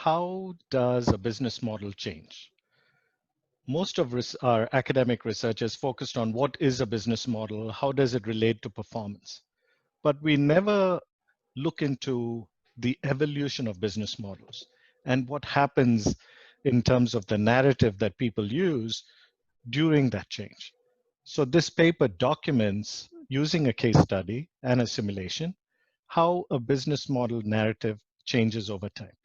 how does a business model change? Most of our academic research is focused on what is a business model, how does it relate to performance? But we never look into the evolution of business models and what happens in terms of the narrative that people use during that change. So this paper documents, using a case study and a simulation, how a business model narrative changes over time.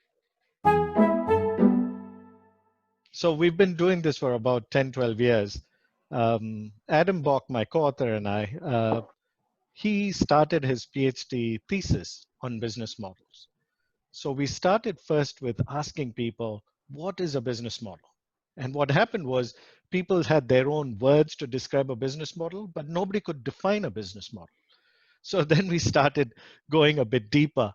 So we've been doing this for about 10, 12 years. Adam Bock, my co-author, and I, he started his PhD thesis on business models. So we started first with asking people, what is a business model? And what happened was people had their own words to describe a business model, but nobody could define a business model. So then we started going a bit deeper.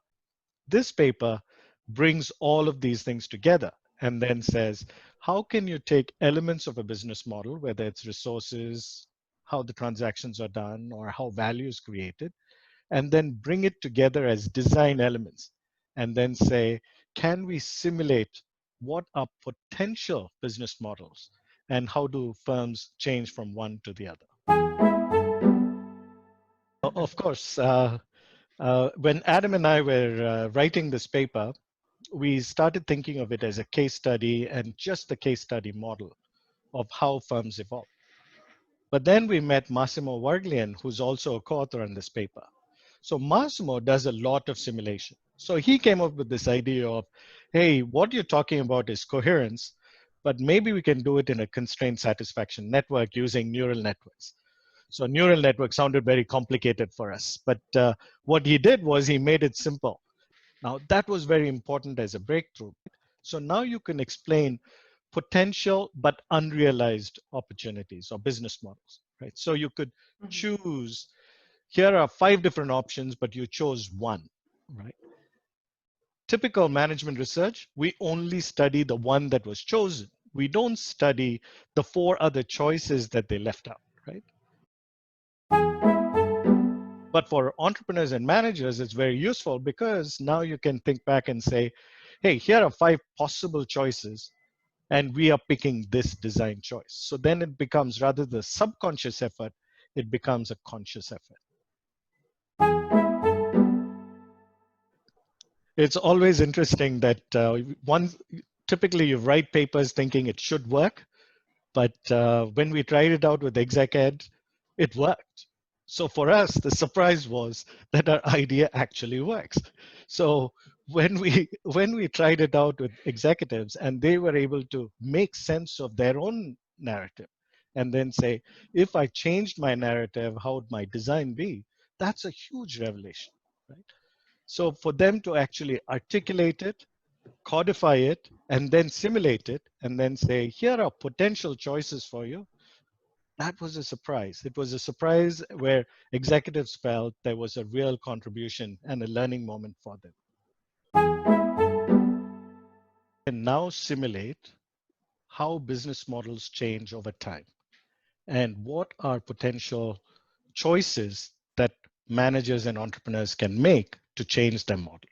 This paper brings all of these things together and then says, how can you take elements of a business model, whether it's resources, how the transactions are done, or how value is created, and then bring it together as design elements and then say, can we simulate what are potential business models and how do firms change from one to the other? Of course, when Adam and I were writing this paper, we started thinking of it as a case study and just the case study model of how firms evolve. But then we met Massimo Warglien, who's also a co-author on this paper. So Massimo does a lot of simulation. So he came up with this idea of, hey, what you're talking about is coherence, but maybe we can do it in a constraint satisfaction network using neural networks. So neural network sounded very complicated for us, but what he did was he made it simple. Now that was very important as a breakthrough. So now you can explain potential but unrealized opportunities or business models, right? So you could choose, here are 5 different options, but you chose one, right? Typical management research, we only study the one that was chosen. We don't study the 4 other choices that they left out, right? But for entrepreneurs and managers, it's very useful because now you can think back and say, hey, here are 5 possible choices, and we are picking this design choice. So then it becomes rather the subconscious effort, it becomes a conscious effort. It's always interesting that typically you write papers thinking it should work, but when we tried it out with exec ed, it worked. So for us, the surprise was that our idea actually works. So when we tried it out with executives and they were able to make sense of their own narrative and then say, if I changed my narrative, how would my design be? That's a huge revelation, right? So for them to actually articulate it, codify it, and then simulate it, and then say, here are potential choices for you, that was a surprise. It was a surprise where executives felt there was a real contribution and a learning moment for them. And now simulate how business models change over time and what are potential choices that managers and entrepreneurs can make to change their model.